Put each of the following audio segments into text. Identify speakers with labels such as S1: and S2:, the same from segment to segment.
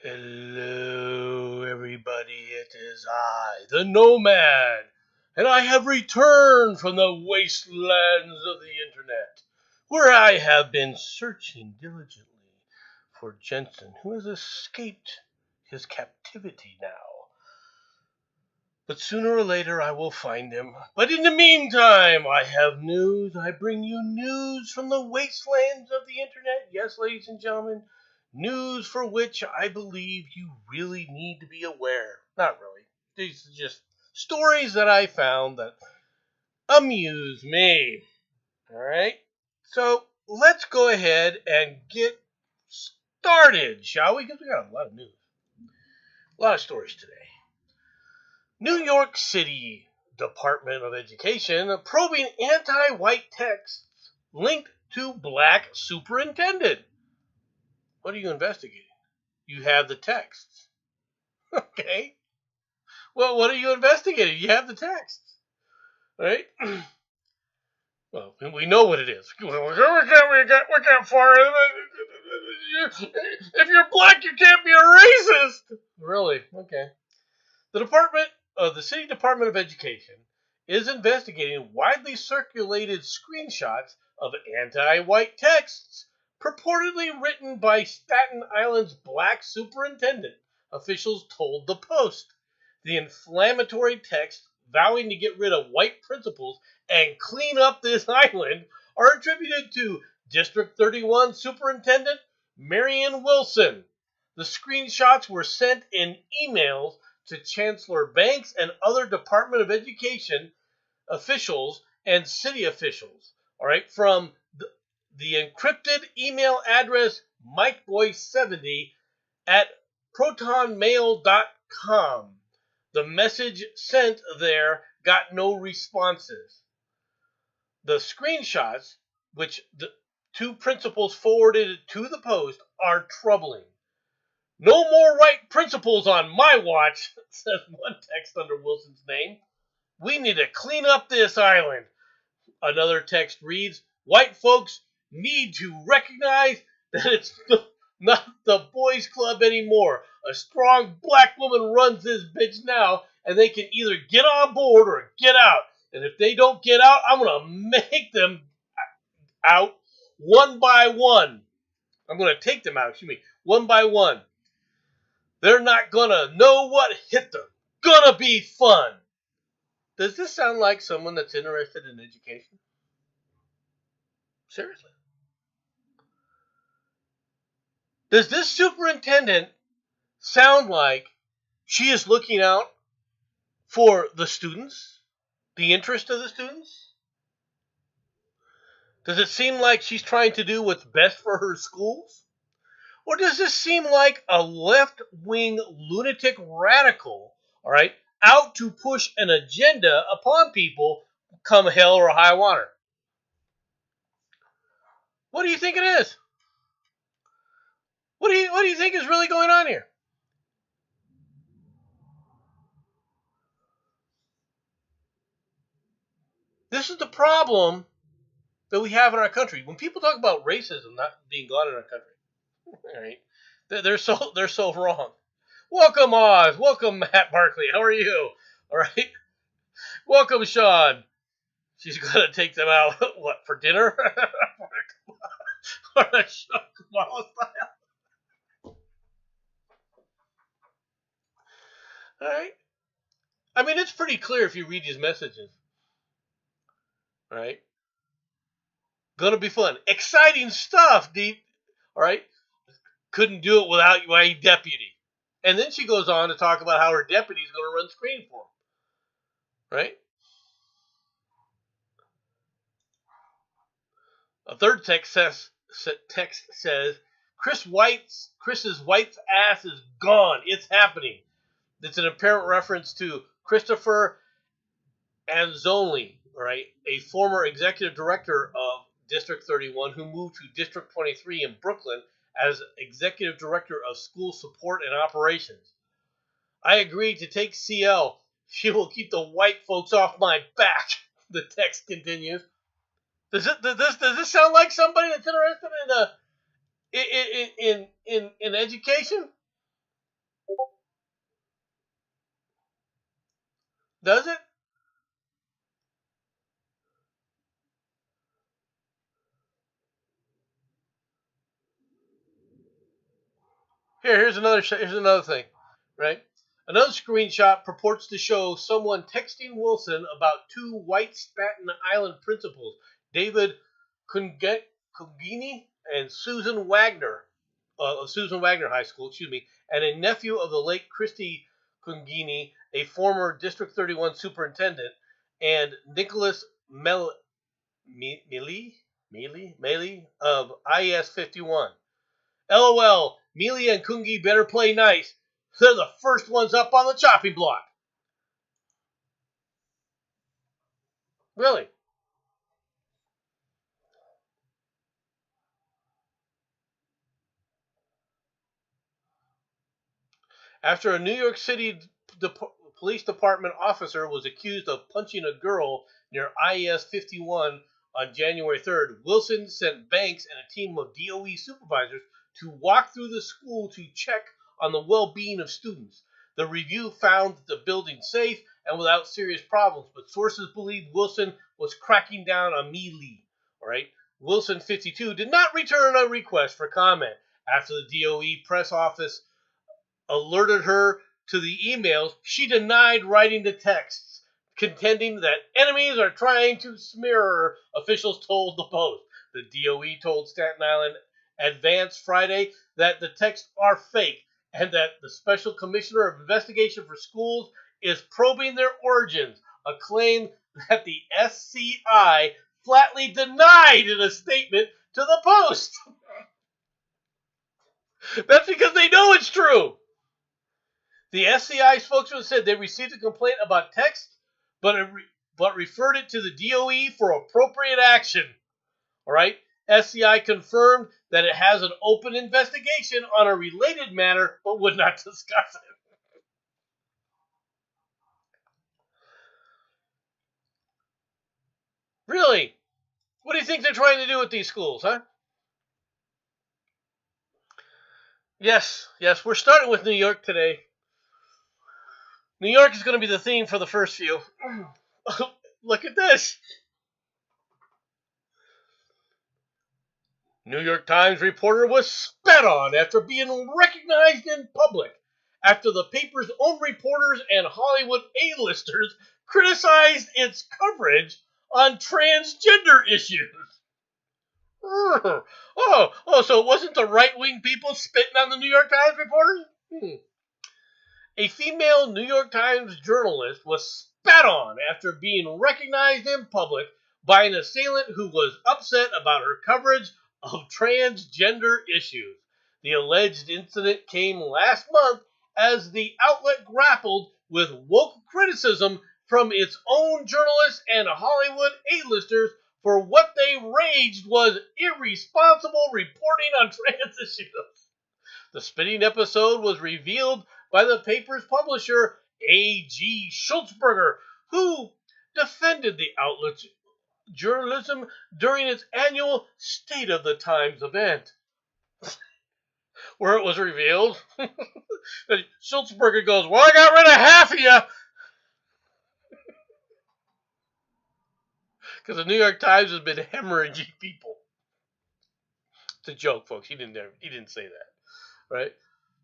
S1: Hello, everybody. It is I, the Nomad, and I have returned from the wastelands of the internet, where I have been searching diligently for Jensen, who has escaped his captivity now. But sooner or later I will find him. But in the meantime, I have news. I bring you news from the wastelands of the internet. Yes, ladies and gentlemen, news for which I believe you really need to be aware. Not really. These are just stories that I found that amuse me. All right? So let's go ahead and get started, shall we? Because we got a lot of news. A lot of stories today. New York City Department of Education probing anti-white texts linked to black superintendent. What are you investigating? You have the texts. Okay. Well, what are you investigating? You have the texts. Right? Well, we know what it is. We can't fire. If you're black, you can't be a racist. Really? Okay. The City Department of Education is investigating widely circulated screenshots of anti-white texts purportedly written by Staten Island's black superintendent, officials told the Post. The inflammatory texts vowing to get rid of white principals and clean up this island are attributed to District 31 Superintendent Marion Wilson. The screenshots were sent in emails to Chancellor Banks and other Department of Education officials and city officials. All right, from the encrypted email address MikeBoy70 at protonmail.com. The message sent there got no responses. The screenshots, which the two principals forwarded to the Post, are troubling. No more white principals on my watch, says one text under Wilson's name. We need to clean up this island. Another text reads, white folks need to recognize that it's not the boys club anymore. A strong black woman runs this bitch now, and they can either get on board or get out. And if they don't get out, I'm going to make them out one by one. I'm going to take them out, one by one. They're not gonna know what hit them. Gonna be fun. Does this sound like someone that's interested in education? Seriously. Does this superintendent sound like she is looking out for the students? The interest of the students? Does it seem like she's trying to do what's best for her schools? Or does this seem like a left-wing lunatic radical, all right, out to push an agenda upon people come hell or high water? What do you think it is? What do you think is really going on here? This is the problem that we have in our country. When people talk about racism not being gone in our country, all right, they're so wrong. Welcome, Oz. Welcome, Matt Barkley. How are you? All right. Welcome, Sean. She's gonna take them out. What, for dinner? For a show tomorrow style. All right. I mean, it's pretty clear if you read these messages. All right. Gonna be fun. Exciting stuff, Deep. All right. Couldn't do it without my deputy. And then she goes on to talk about how her deputy's going to run screen for him. Right? A third text says, Chris's White's ass is gone. It's happening. It's an apparent reference to Christopher Anzoni, right? A former executive director of District 31 who moved to District 23 in Brooklyn as executive director of school support and operations. I agreed to take CL. She will keep the white folks off my back. The text continues. Does this sound like somebody that's interested in education? Does it? Here's another thing, right? Another screenshot purports to show someone texting Wilson about two white Staten Island principals, David Cungini and Susan Wagner High School, excuse me, and a nephew of the late Christy Cungini, a former District 31 superintendent, and Nicholas Mealy of IS 51. LOL, Mealy and Kungi better play nice. They're the first ones up on the chopping block. Really? After a New York City police department officer was accused of punching a girl near IS 51 on January 3rd, Wilson sent Banks and a team of DOE supervisors to walk through the school to check on the well-being of students. The review found the building safe and without serious problems, but sources believe Wilson was cracking down on Mealy. All right, Wilson 52 did not return a request for comment after the DOE press office alerted her to the emails. She denied writing the texts, contending that enemies are trying to smear her, officials told the Post. The DOE told Staten Island Advance Friday that the texts are fake and that the Special Commissioner of Investigation for Schools is probing their origins, a claim that the SCI flatly denied in a statement to the Post. That's because they know it's true. The SCI spokesman said they received a complaint about text, but referred it to the DOE for appropriate action. All right. SCI confirmed that it has an open investigation on a related matter, but would not discuss it. Really? What do you think they're trying to do with these schools, huh? Yes, we're starting with New York today. New York is going to be the theme for the first few. Look at this. New York Times reporter was spat on after being recognized in public after the paper's own reporters and Hollywood A-listers criticized its coverage on transgender issues. So it wasn't the right-wing people spitting on the New York Times reporters? A female New York Times journalist was spat on after being recognized in public by an assailant who was upset about her coverage of transgender issues. The alleged incident came last month as the outlet grappled with woke criticism from its own journalists and Hollywood A-listers for what they raged was irresponsible reporting on trans issues. The spinning episode was revealed by the paper's publisher, A.G. Schultzberger, who defended the outlet's journalism during its annual State of the Times event, where it was revealed that Schultzberger goes, "Well, I got rid of half of you," because the New York Times has been hemorrhaging people. It's a joke, folks. He didn't say that, right?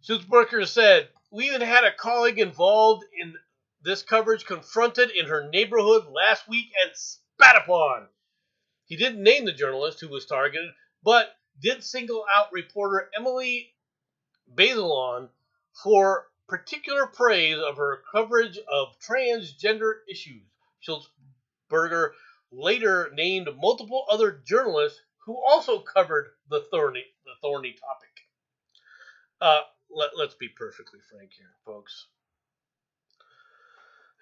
S1: Schultzberger said, "We even had a colleague involved in this coverage confronted in her neighborhood last week and spat upon." He didn't name the journalist who was targeted, but did single out reporter Emily Bazelon for particular praise of her coverage of transgender issues. Schultzberger later named multiple other journalists who also covered the thorny topic. Let's be perfectly frank here, folks.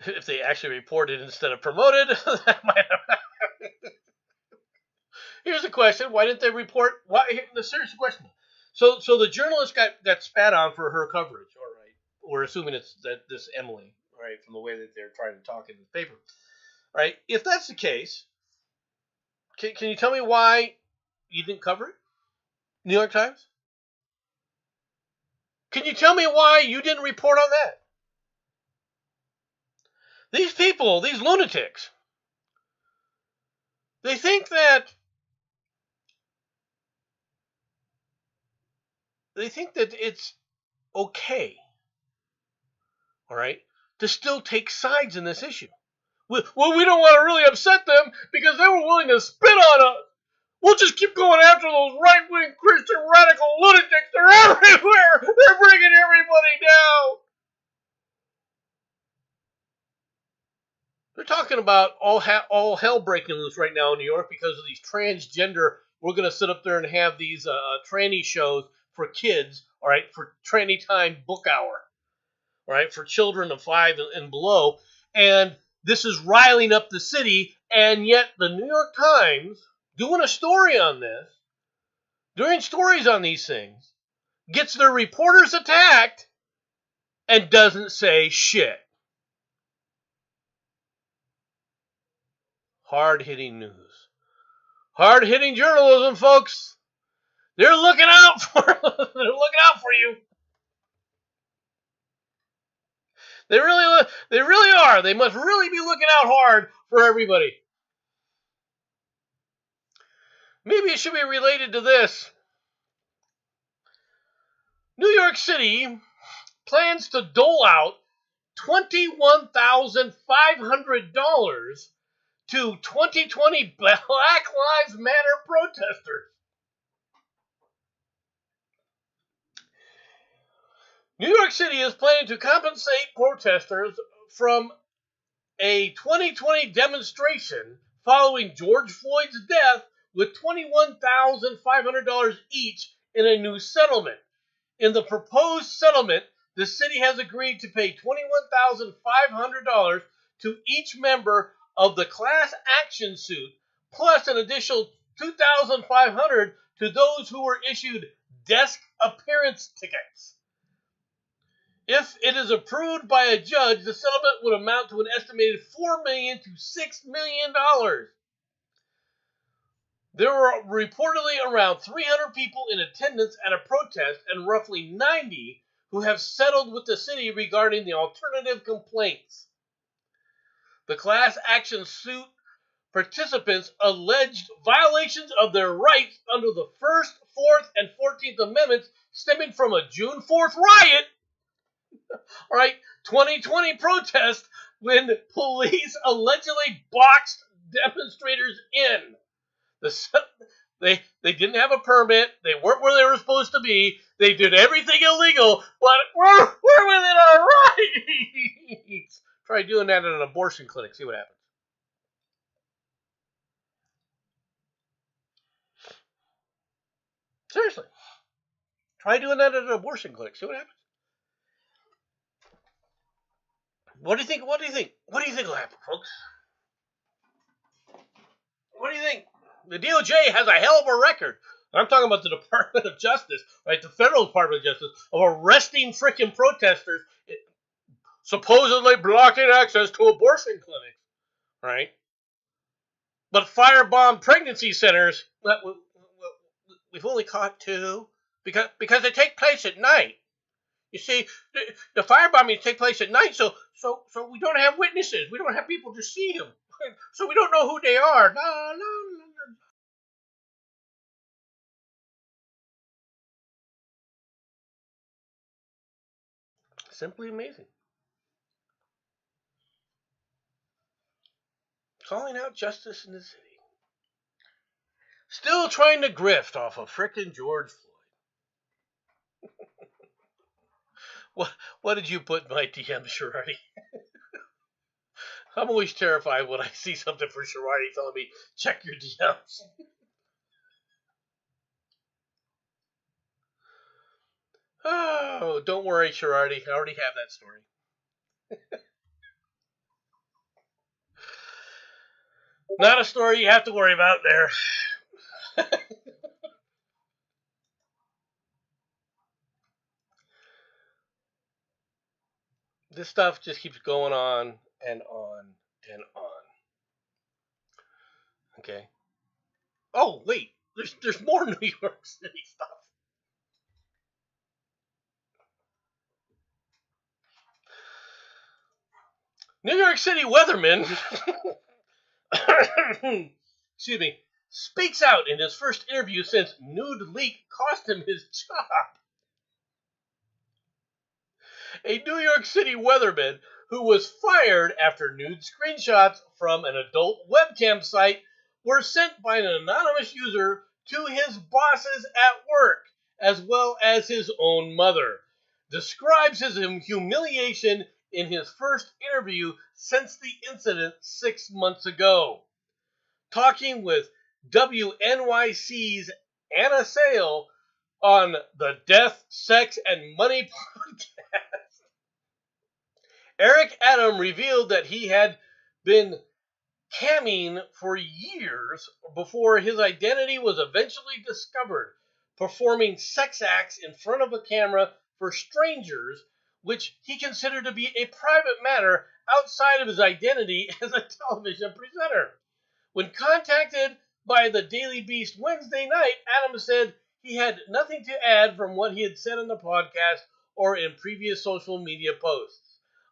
S1: If they actually reported instead of promoted, that might have happened. Here's the question: why didn't they report? Why? The serious question. So the journalist got spat on for her coverage. All right, we're assuming it's that this Emily, all right, from the way that they're trying to talk in the paper. All right, if that's the case, can you tell me why you didn't cover it? New York Times. Can you tell me why you didn't report on that? These people, these lunatics, they think that it's okay, all right, to still take sides in this issue. Well, we don't want to really upset them because they were willing to spit on us. We'll just keep going after those right-wing Christian radical lunatics. They're everywhere. They're bringing everybody down. They're talking about all hell breaking loose right now in New York because of these transgender. We're going to sit up there and have these tranny shows for kids, all right, for tranny time book hour, all right, for children of 5 and below. And this is riling up the city, and yet the New York Times, doing a story on this, doing stories on these things, gets their reporters attacked and doesn't say shit. Hard-hitting news. Hard-hitting journalism, folks. They're looking out for you. They really are. They must really be looking out hard for everybody. Maybe it should be related to this. New York City plans to dole out $21,500 to 2020 Black Lives Matter protesters. New York City is planning to compensate protesters from a 2020 demonstration following George Floyd's death with $21,500 each in a new settlement. In the proposed settlement, the city has agreed to pay $21,500 to each member of the class action suit, plus an additional $2,500 to those who were issued desk appearance tickets. If it is approved by a judge, the settlement would amount to an estimated $4 million to $6 million. There were reportedly around 300 people in attendance at a protest and roughly 90 who have settled with the city regarding the alternative complaints. The class action suit participants alleged violations of their rights under the 1st, 4th, and 14th Amendments stemming from a June 4th riot, all right, 2020 protest when police allegedly boxed demonstrators in. They didn't have a permit. They weren't where they were supposed to be. They did everything illegal, but we're within our rights. Try doing that at an abortion clinic. See what happens. Seriously. Try doing that at an abortion clinic. See what happens. What do you think? What do you think? What do you think will happen, folks? What do you think? The DOJ has a hell of a record. I'm talking about the Department of Justice, right? The federal Department of Justice, of arresting freaking protesters, supposedly blocking access to abortion clinics, right? But firebomb pregnancy centers, we've only caught 2 because they take place at night. You see, the firebombings take place at night, so we don't have witnesses. We don't have people to see them, so we don't know who they are. No. Simply amazing. Calling out justice in the city. Still trying to grift off of frickin' George Floyd. What did you put in my DM, Sharardi? I'm always terrified when I see something for Sharardi telling me, check your DMs. Oh, don't worry, Sharardi. I already have that story. Not a story you have to worry about there. This stuff just keeps going on and on and on. Okay. Oh, wait. There's more New York City stuff. New York City weatherman, excuse me, speaks out in his first interview since nude leak cost him his job. A New York City weatherman who was fired after nude screenshots from an adult webcam site were sent by an anonymous user to his bosses at work, as well as his own mother, describes his humiliation in his first interview since the incident 6 months ago. Talking with WNYC's Anna Sale on the Death, Sex, and Money podcast, Eric Adam revealed that he had been camming for years before his identity was eventually discovered, performing sex acts in front of a camera for strangers, which he considered to be a private matter outside of his identity as a television presenter. When contacted by the Daily Beast Wednesday night, Adams said he had nothing to add from what he had said on the podcast or in previous social media posts.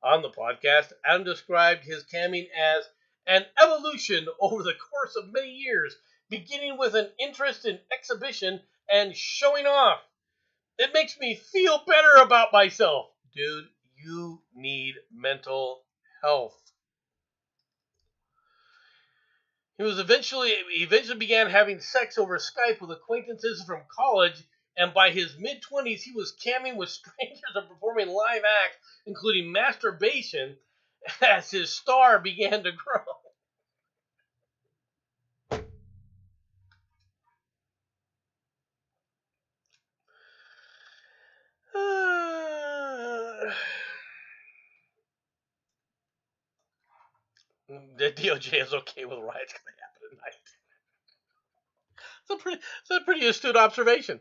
S1: On the podcast, Adam described his camming as an evolution over the course of many years, beginning with an interest in exhibition and showing off. It makes me feel better about myself. Dude, you need mental health. He eventually began having sex over Skype with acquaintances from college, and by his mid-20s, he was camming with strangers and performing live acts, including masturbation, as his star began to grow. The DOJ is okay with riots going to happen at night. It's a pretty astute observation.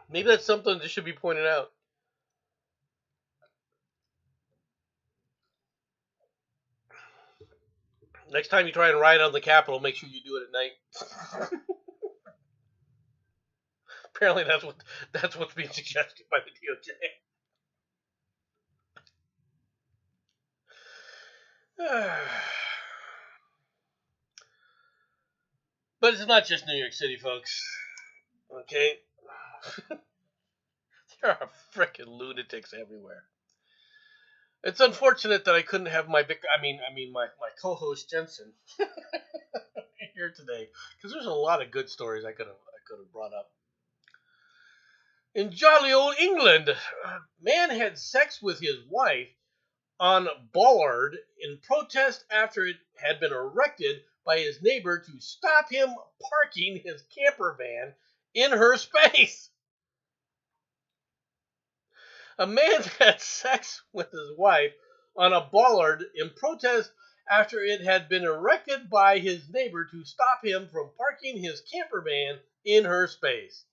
S1: Maybe that's something that should be pointed out. Next time you try and riot on the Capitol, make sure you do it at night. Apparently, that's what's being suggested by the DOJ. But it's not just New York City, folks. Okay? There are frickin' lunatics everywhere. It's unfortunate that I couldn't have my co-host Jensen here today, because there's a lot of good stories I could have brought up. In jolly old England, a man had sex with his wife on bollard in protest after it had been erected by his neighbor to stop him parking his camper van in her space. A man had sex with his wife on a bollard in protest after it had been erected by his neighbor to stop him from parking his camper van in her space.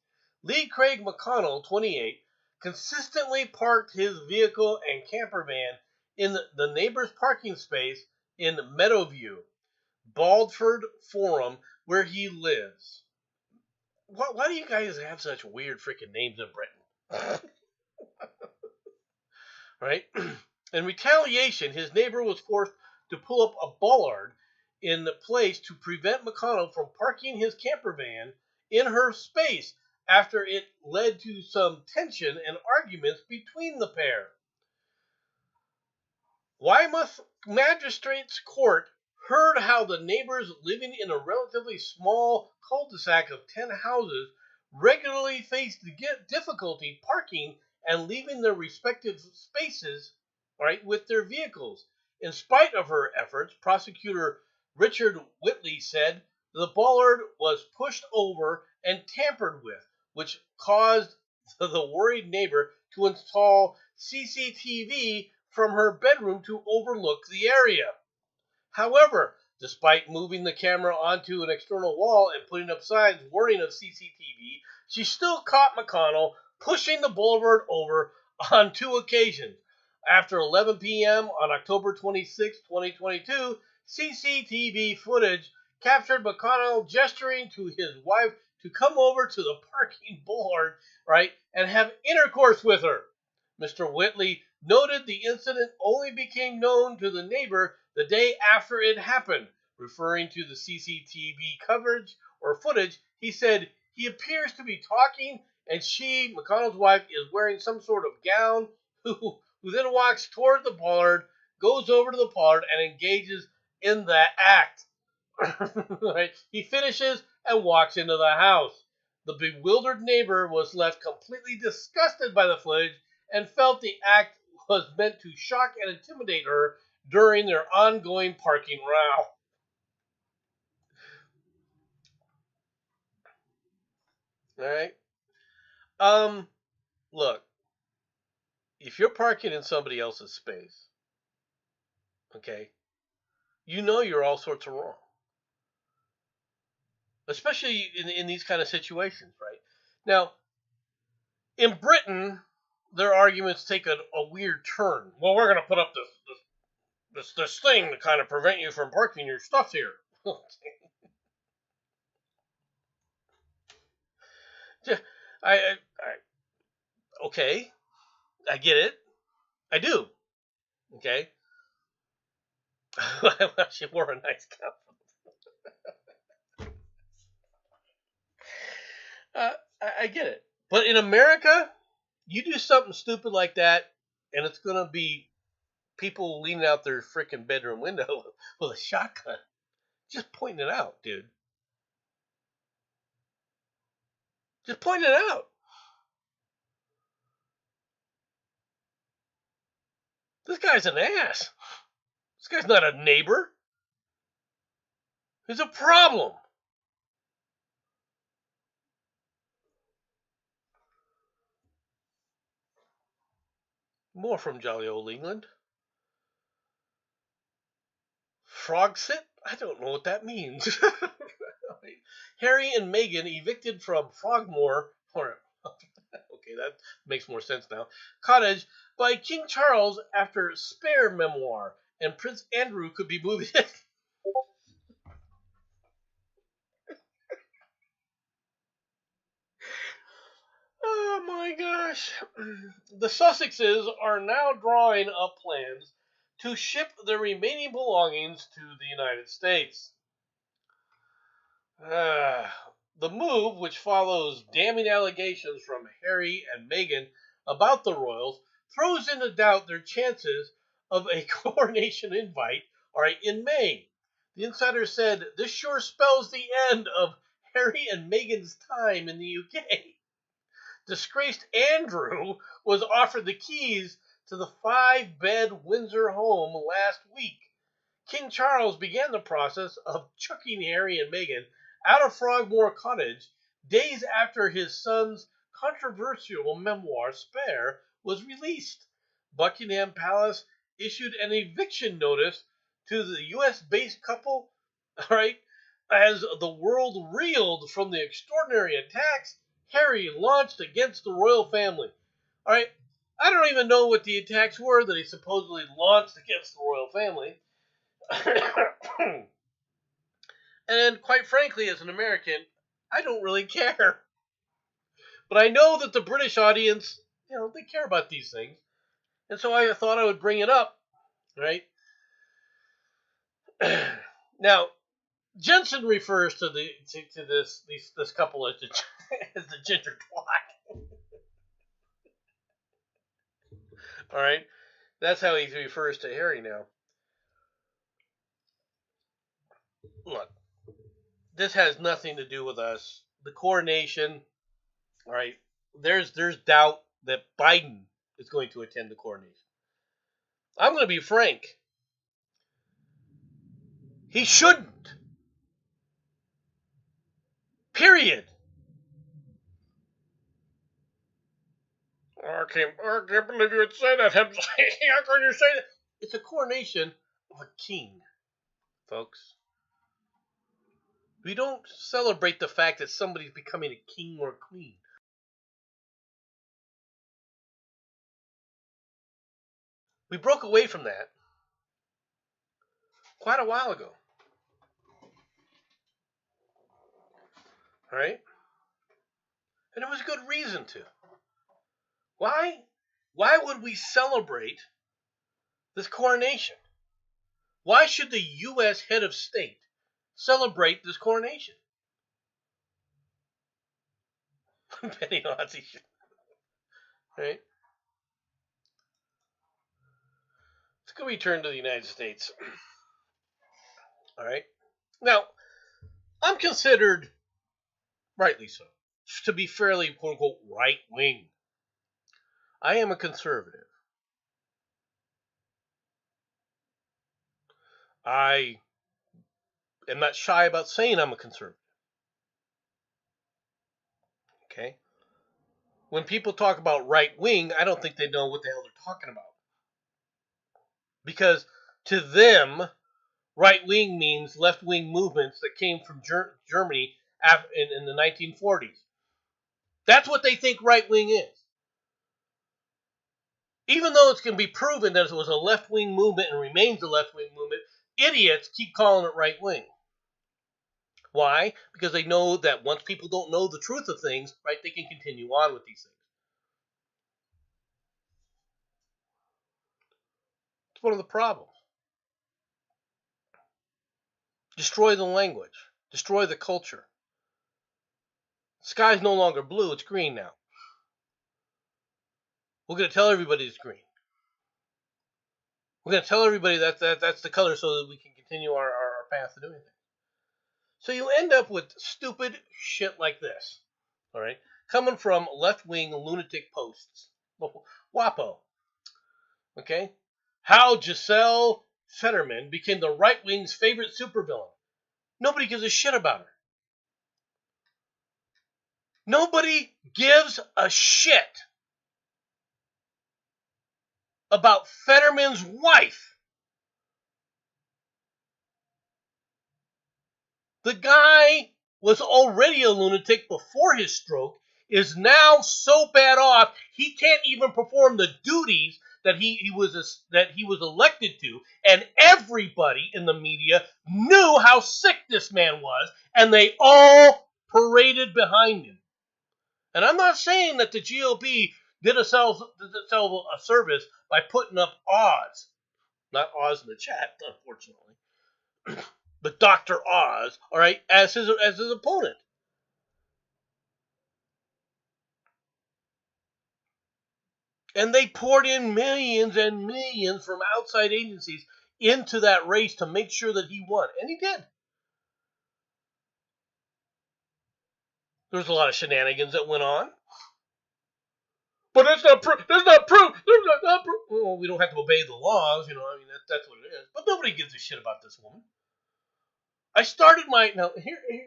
S1: Lee Craig McConnell, 28, consistently parked his vehicle and camper van in the neighbor's parking space in Meadowview, Baldford Forum, where he lives. Why do you guys have such weird freaking names in Britain? Right? In retaliation, his neighbor was forced to pull up a bollard in place to prevent McConnell from parking his camper van in her space after it led to some tension and arguments between the pair. Weymouth Magistrates Court heard how the neighbors living in a relatively small cul-de-sac of 10 houses regularly faced difficulty parking and leaving their respective spaces, right, with their vehicles. In spite of her efforts, prosecutor Richard Whitley said the bollard was pushed over and tampered with, which caused the worried neighbor to install CCTV from her bedroom to overlook the area. However, despite moving the camera onto an external wall and putting up signs warning of CCTV, she still caught McConnell pushing the boulevard over on 2 occasions. After 11 p.m. on October 26, 2022, CCTV footage captured McConnell gesturing to his wife to come over to the parking bollard, right, and have intercourse with her. Mr. Whitley noted the incident only became known to the neighbor the day after it happened. Referring to the CCTV coverage or footage, he said he appears to be talking, and she, McConnell's wife, is wearing some sort of gown, who then walks toward the pollard, goes over to the pollard, and engages in that act. Right? He finishes and walks into the house. The bewildered neighbor was left completely disgusted by the footage and felt the act was meant to shock and intimidate her during their ongoing parking row. All right. Look, if you're parking in somebody else's space, okay, you know you're all sorts of wrong, especially in these kind of situations, right? Now, in Britain, their arguments take a weird turn. Well, we're going to put up this thing to kind of prevent you from parking your stuff here. Okay, I get it. I do. Okay. She wore a nice gown. I get it. But in America, you do something stupid like that, and it's going to be people leaning out their freaking bedroom window with a shotgun. Just pointing it out, dude. Just pointing it out. This guy's an ass. This guy's not a neighbor. He's a problem. More from jolly old England. Frogsit? I don't know what that means. Harry and Meghan evicted from Frogmore. Okay, that makes more sense now. Cottage by King Charles after spare memoir, and Prince Andrew could be moving. Oh my gosh. The Sussexes are now drawing up plans to ship their remaining belongings to the United States. The move, which follows damning allegations from Harry and Meghan about the royals, throws into doubt their chances of a coronation invite in May. The insider said this sure spells the end of Harry and Meghan's time in the UK. Disgraced Andrew was offered the keys to the 5-bed Windsor home last week. King Charles began the process of chucking Harry and Meghan out of Frogmore Cottage days after his son's controversial memoir, Spare, was released. Buckingham Palace issued an eviction notice to the US-based couple, all right, as the world reeled from the extraordinary attacks Harry launched against the royal family. All right, I don't even know what the attacks were that he supposedly launched against the royal family. And quite frankly, as an American, I don't really care. But I know that the British audience, they care about these things. And so I thought I would bring it up, right? Now, Jensen refers to this couple as as the ginger twat. All right, that's how he refers to Harry now. Look, this has nothing to do with us. The coronation, all right. There's doubt that Biden is going to attend the coronation. I'm going to be frank. He shouldn't. Period. I can't believe you would say that. How can you say that? It's a coronation of a king, folks. We don't celebrate the fact that somebody's becoming a king or a queen. We broke away from that quite a while ago. All right? And there was good reason to. Why? Why would we celebrate this coronation? Why should the U.S. head of state celebrate this coronation? Penny Nazi shit. Right? Let's go return to the United States. All right. Now, I'm considered, rightly so, to be fairly quote unquote right wing. I am a conservative. I am not shy about saying I'm a conservative. Okay? When people talk about right wing, I don't think they know what the hell they're talking about. Because to them, right wing means left wing movements that came from Germany in the 1940s. That's what they think right wing is. Even though it can be proven that it was a left wing movement and remains a left wing movement, idiots keep calling it right wing. Why? Because they know that once people don't know the truth of things, right, they can continue on with these things. It's one of the problems. Destroy the language. Destroy the culture. The sky's no longer blue, it's green now. We're going to tell everybody it's green. We're going to tell everybody that's the color so that we can continue our path to doing things. So you end up with stupid shit like this, all right, coming from left-wing lunatic posts. WAPO. Okay? How Giselle Fetterman became the right-wing's favorite supervillain. Nobody gives a shit about her. Nobody gives a shit about Fetterman's wife. The guy was already a lunatic before his stroke, is now so bad off he can't even perform the duties that he was elected to, and everybody in the media knew how sick this man was, and they all paraded behind him. And I'm not saying that the GOP did itself a service by putting up Oz, not Oz in the chat, unfortunately. But Dr. Oz, all right, as his opponent. And they poured in millions and millions from outside agencies into that race to make sure that he won. And he did. There was a lot of shenanigans that went on. But that's not proof. That's not proof. There's not proof. Well, we don't have to obey the laws, you know. I mean, that's what it is. But nobody gives a shit about this woman. I started my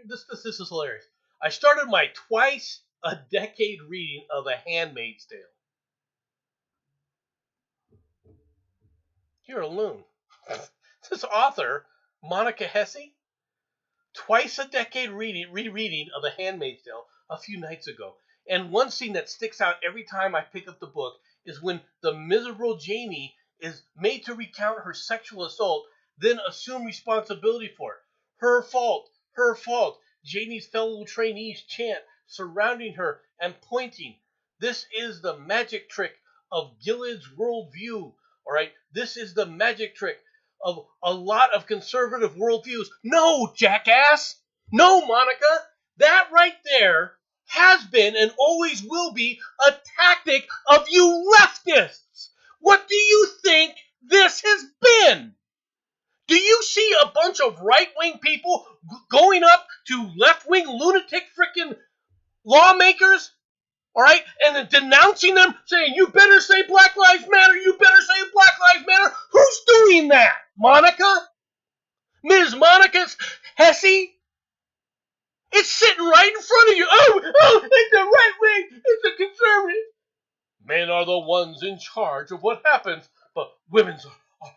S1: this is hilarious. I started my twice a decade reading of A Handmaid's Tale. You're a loon. This author, Monica Hesse, twice a decade rereading of A Handmaid's Tale a few nights ago. And one scene that sticks out every time I pick up the book is when the miserable Janie is made to recount her sexual assault, then assume responsibility for it. Her fault, her fault. Janie's fellow trainees chant, surrounding her and pointing. This is the magic trick of Gilead's worldview. All right, this is the magic trick of a lot of conservative worldviews. No, jackass. No, Monica. That right there has been and always will be a tactic of you leftists. What do you think this has been? Do you see a bunch of right-wing people going up to left-wing lunatic freaking lawmakers, all right, and then denouncing them, saying, you better say Black Lives Matter, you better say Black Lives Matter? Who's doing that? Monica? Ms. Monica Hesse? It's sitting right in front of you. Oh, it's the right wing. It's the conservative. Men are the ones in charge of what happens, but women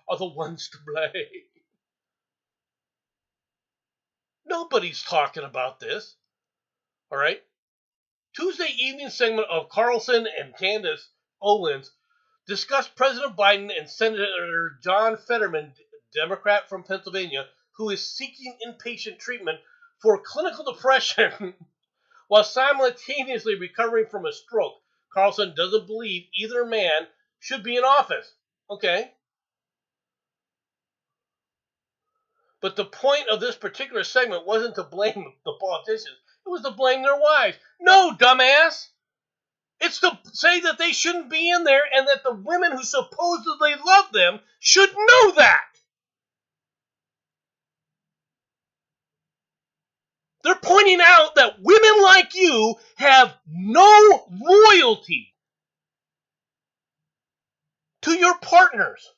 S1: are the ones to blame. Nobody's talking about this. All right? Tuesday evening segment of Carlson and Candace Owens discussed President Biden and Senator John Fetterman, Democrat from Pennsylvania, who is seeking inpatient treatment for clinical depression while simultaneously recovering from a stroke. Carlson doesn't believe either man should be in office. Okay. But the point of this particular segment wasn't to blame the politicians. It was to blame their wives. No, dumbass. It's to say that they shouldn't be in there and that the women who supposedly love them should know that. They're pointing out that women like you have no loyalty to your partners.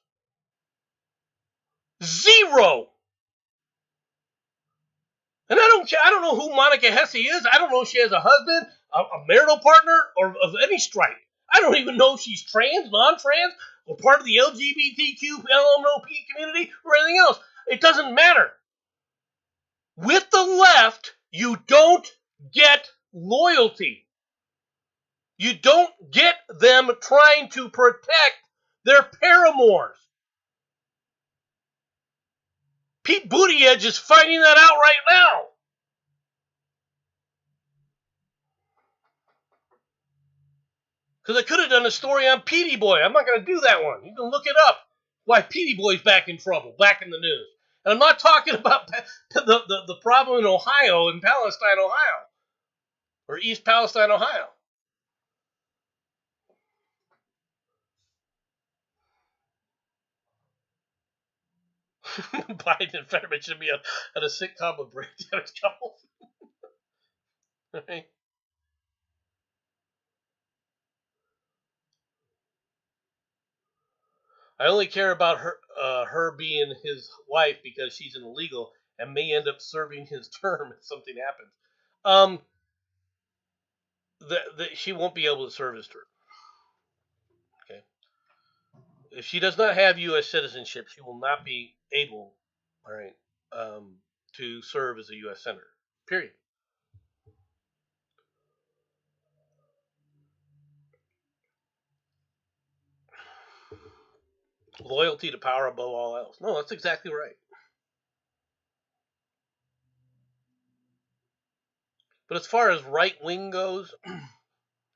S1: Zero. And I don't know who Monica Hesse is. I don't know if she has a husband, a marital partner, or of any stripe. I don't even know if she's trans, non-trans, or part of the LGBTQ, LMNOP community, or anything else. It doesn't matter. With the left, you don't get loyalty. You don't get them trying to protect their paramours. Pete Buttigieg is finding that out right now. Because I could have done a story on Petey Boy. I'm not going to do that one. You can look it up. Why Petey Boy's back in trouble, back in the news. And I'm not talking about the problem in Ohio, in Palestine, Ohio. Or East Palestine, Ohio. Biden and Fetterman should be at a sitcom with Brady and his couple. Right? I only care about her being his wife because she's an illegal and may end up serving his term if something happens. She won't be able to serve his term. Okay. If she does not have U.S. citizenship, she will not be able, all right, to serve as a U.S. senator. Period. Loyalty to power above all else. No, that's exactly right. But as far as right wing goes,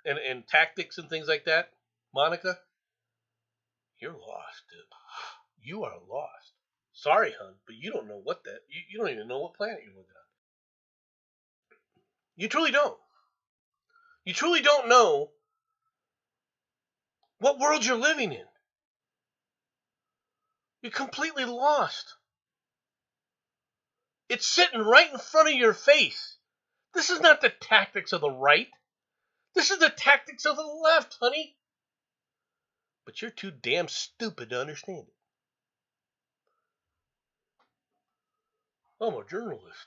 S1: and tactics and things like that, Monica, you're lost, dude. You are lost. Sorry, hon, but you don't know what that. You don't even know what planet you're living on. You truly don't. You truly don't know what world you're living in. You're completely lost. It's sitting right in front of your face. This is not the tactics of the right. This is the tactics of the left, honey. But you're too damn stupid to understand it. I'm a journalist.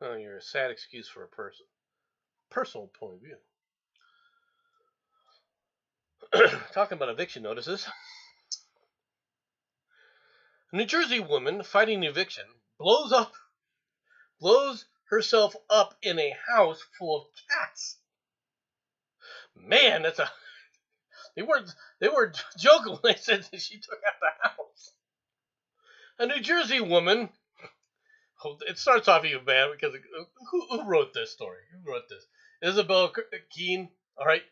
S1: Oh, you're a sad excuse for a person. Personal point of view. Talking about eviction notices. A New Jersey woman fighting eviction blows herself up in a house full of cats. Man, they weren't joking when they said that she took out the house. A New Jersey woman. It starts off even bad because who wrote this story? Who wrote this? Isabel Keene. All right.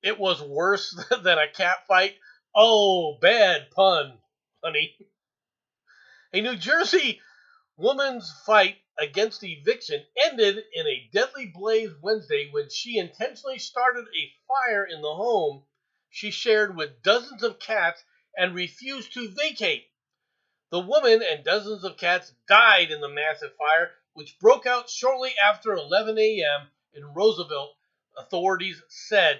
S1: It was worse than a cat fight. Oh, bad pun, honey. A New Jersey woman's fight against eviction ended in a deadly blaze Wednesday when she intentionally started a fire in the home she shared with dozens of cats and refused to vacate. The woman and dozens of cats died in the massive fire, which broke out shortly after 11 a.m. in Roosevelt, authorities said.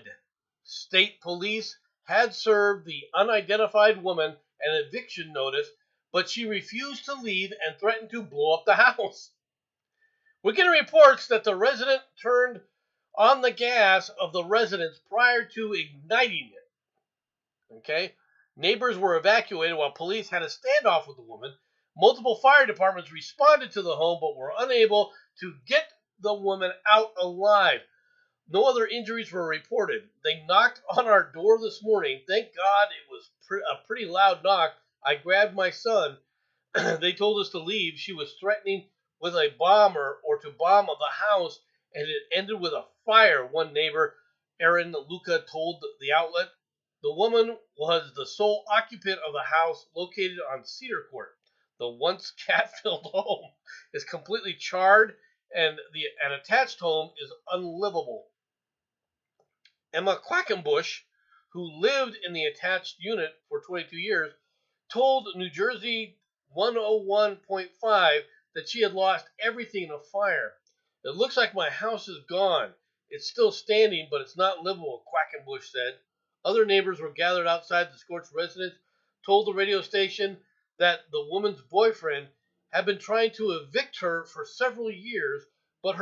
S1: State police had served the unidentified woman an eviction notice, but she refused to leave and threatened to blow up the house. We're getting reports that the resident turned on the gas of the residence prior to igniting it. Okay? Neighbors were evacuated while police had a standoff with the woman. Multiple fire departments responded to the home but were unable to get the woman out alive. No other injuries were reported. They knocked on our door this morning. Thank God it was a pretty loud knock. I grabbed my son. They told us to leave. She was threatening with a bomber or to bomb the house, and it ended with a fire, one neighbor, Aaron Luca, told the outlet. The woman was the sole occupant of the house located on Cedar Court. The once cat-filled home is completely charred, and an attached home is unlivable. Emma Quackenbush, who lived in the attached unit for 22 years, told New Jersey 101.5 that she had lost everything in a fire. It looks like my house is gone. It's still standing, but it's not livable, Quackenbush said. Other neighbors were gathered outside the scorched residence, told the radio station that the woman's boyfriend had been trying to evict her for several years, but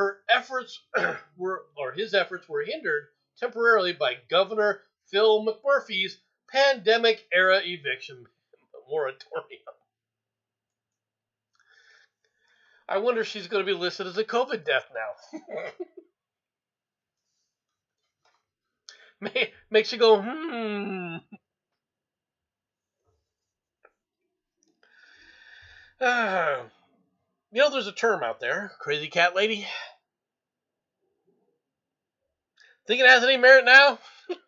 S1: his efforts were hindered temporarily by Governor Phil McMurphy's pandemic-era eviction moratorium. I wonder if she's going to be listed as a COVID death now. Makes you go, there's a term out there, crazy cat lady. Think it has any merit now? Let's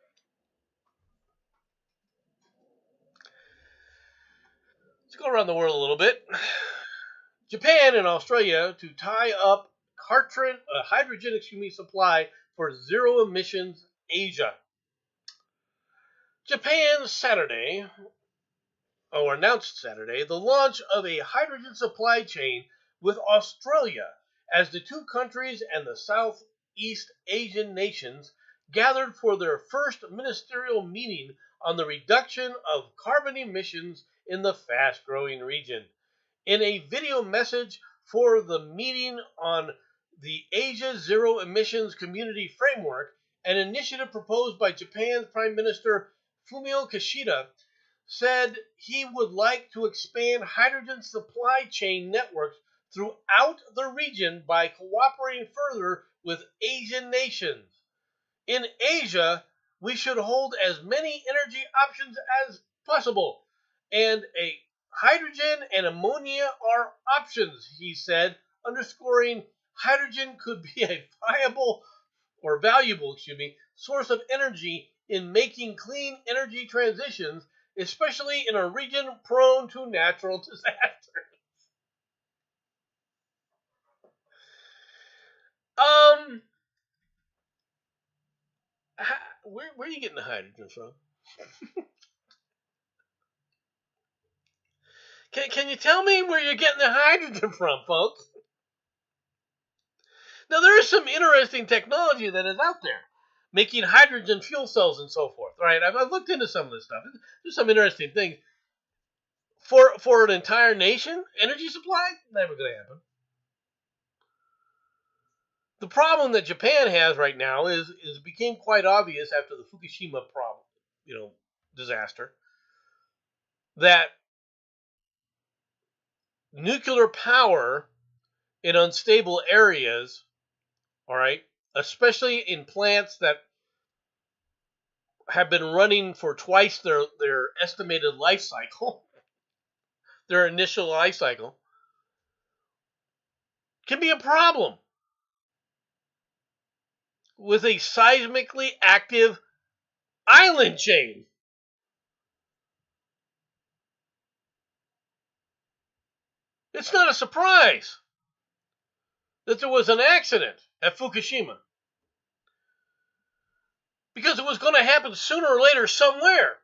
S1: go around the world a little bit. Japan and Australia to tie up hydrogen supply for zero emissions Asia. Japan announced Saturday the launch of a hydrogen supply chain with Australia as the two countries and the Southeast Asian nations gathered for their first ministerial meeting on the reduction of carbon emissions in the fast-growing region. In a video message for the meeting on the Asia Zero Emissions Community Framework, an initiative proposed by Japan's Prime Minister Fumio Kishida, said he would like to expand hydrogen supply chain networks throughout the region by cooperating further with Asian nations. In Asia, we should hold as many energy options as possible, and hydrogen and ammonia are options, he said, underscoring hydrogen could be a valuable source of energy in making clean energy transitions, especially in a region prone to natural disasters. Where are you getting the hydrogen from? Can you tell me where you're getting the hydrogen from, folks? Now, there is some interesting technology that is out there, making hydrogen fuel cells and so forth. Right? I've looked into some of this stuff. There's some interesting things. For an entire nation, energy supply, never going to happen. The problem that Japan has right now is became quite obvious after the Fukushima disaster, that nuclear power in unstable areas, all right, especially in plants that have been running for twice their estimated life cycle, their initial life cycle, can be a problem with a seismically active island chain. It's not a surprise that there was an accident at Fukushima, because it was going to happen sooner or later somewhere.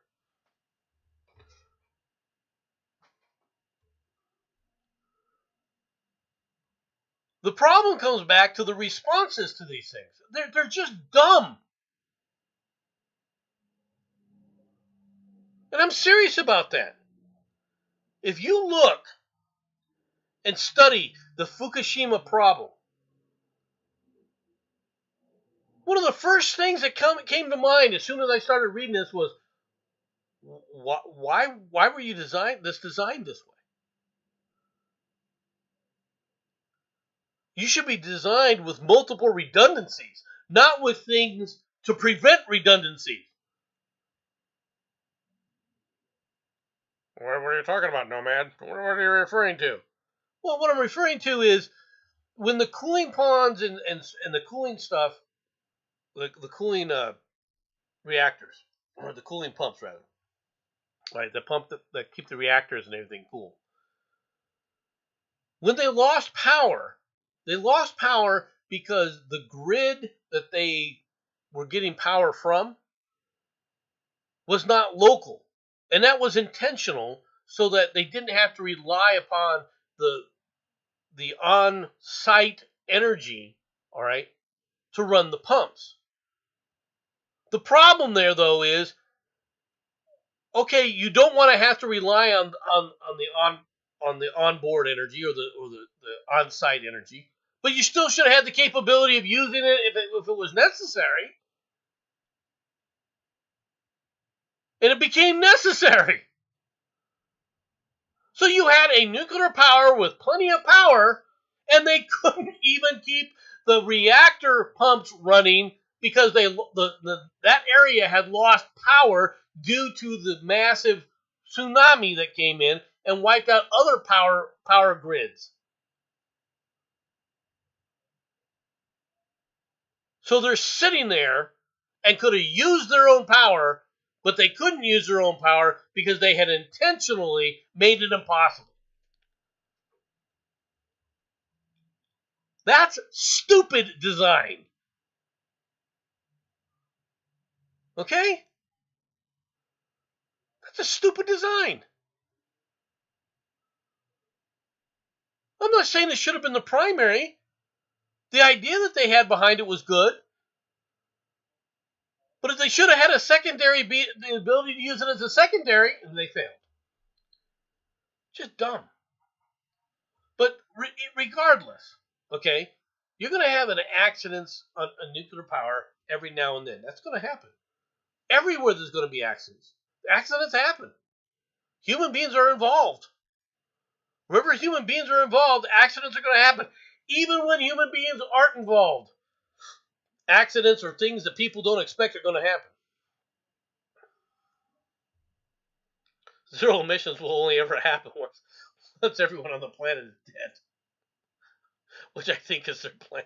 S1: The problem comes back to the responses to these things. They're just dumb. And I'm serious about that. If you look and study the Fukushima problem, one of the first things that came to mind as soon as I started reading this was, why were you designed this way? You should be designed with multiple redundancies, not with things to prevent redundancies. What are you talking about, Nomad? What are you referring to? Well, what I'm referring to is when the cooling ponds and the cooling stuff, the cooling reactors, or the cooling pumps rather, right? The pump that keep the reactors and everything cool. When they lost power because the grid that they were getting power from was not local. And that was intentional so that they didn't have to rely upon the on-site energy, all right, to run the pumps. The problem there though is, okay, you don't want to have to rely on the onboard energy or the on-site energy, but you still should have had the capability of using it if it was necessary. And it became necessary. So you had a nuclear power with plenty of power, and they couldn't even keep the reactor pumps running because that area had lost power due to the massive tsunami that came in and wiped out other power grids. So they're sitting there and could have used their own power, but they couldn't use their own power because they had intentionally made it impossible. That's stupid design. Okay? That's a stupid design. I'm not saying it should have been the primary. The idea that they had behind it was good. But if they should have had a secondary, the ability to use it as a secondary, and they failed. Just dumb. But regardless, okay, you're going to have an accidents on nuclear power every now and then. That's going to happen. Everywhere there's going to be accidents. Accidents happen. Human beings are involved. Wherever human beings are involved, accidents are going to happen. Even when human beings aren't involved, accidents or things that people don't expect are going to happen. Zero emissions will only ever happen once everyone on the planet is dead, which I think is their plan.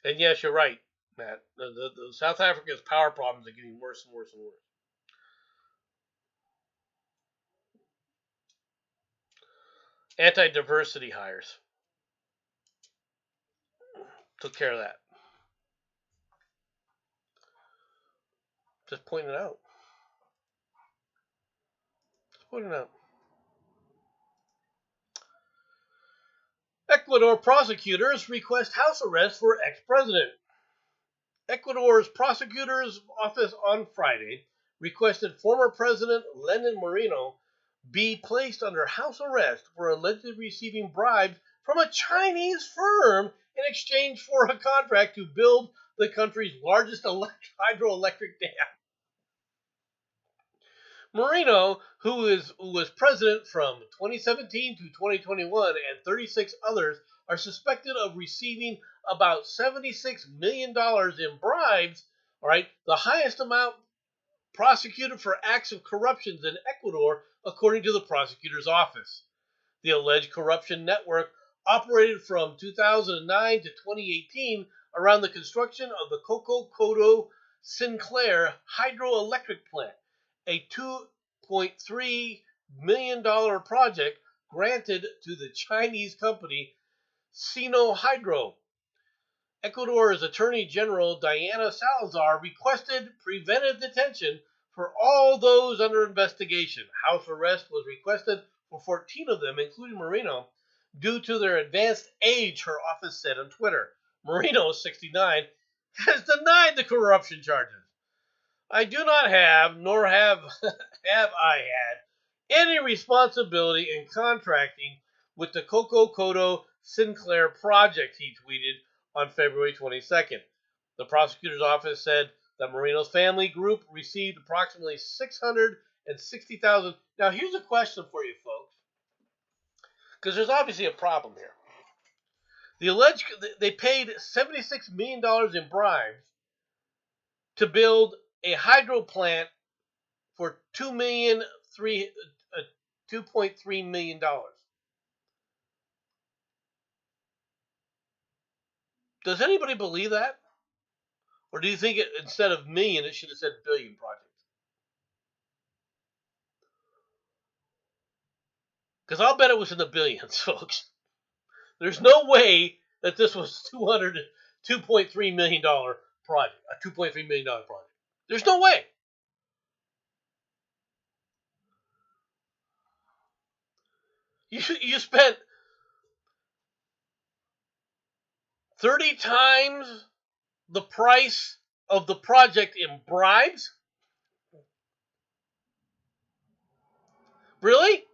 S1: And yes, you're right, Matt. The South Africa's power problems are getting worse and worse and worse. Anti-diversity hires took care of that. Just pointing it out. Just pointing it out. Ecuador prosecutors request house arrest for ex-president. Ecuador's prosecutor's office on Friday requested former President Lenin Moreno be placed under house arrest for allegedly receiving bribes from a Chinese firm in exchange for a contract to build the country's largest hydroelectric dam. Moreno, who was president from 2017 to 2021, and 36 others are suspected of receiving about $76 million in bribes, all right, the highest amount prosecuted for acts of corruption in Ecuador, according to the prosecutor's office. The alleged corruption network operated from 2009 to 2018 around the construction of the Coco Codo Sinclair hydroelectric plant, a $2.3 million project granted to the Chinese company Sino Hydro. Ecuador's Attorney General Diana Salazar requested preventive detention for all those under investigation. House arrest was requested for 14 of them, including Moreno, due to their advanced age, her office said on Twitter. Moreno, 69, has denied the corruption charges. I do not have, nor have I had, any responsibility in contracting with the Coco Codo Sinclair project, he tweeted on February 22nd. The prosecutor's office said that Moreno's family group received approximately $660,000. Now, here's a question for you folks, because there's obviously a problem here. They paid $76 million in bribes to build a hydro plant for $2.3 $2.3 million. Does anybody believe that? Or do you think instead of million, it should have said billion project? Because I'll bet it was in the billions, folks. There's no way that this was $2.3 million project, a $2.3 million project. There's no way. You spent 30 times the price of the project in bribes? Really?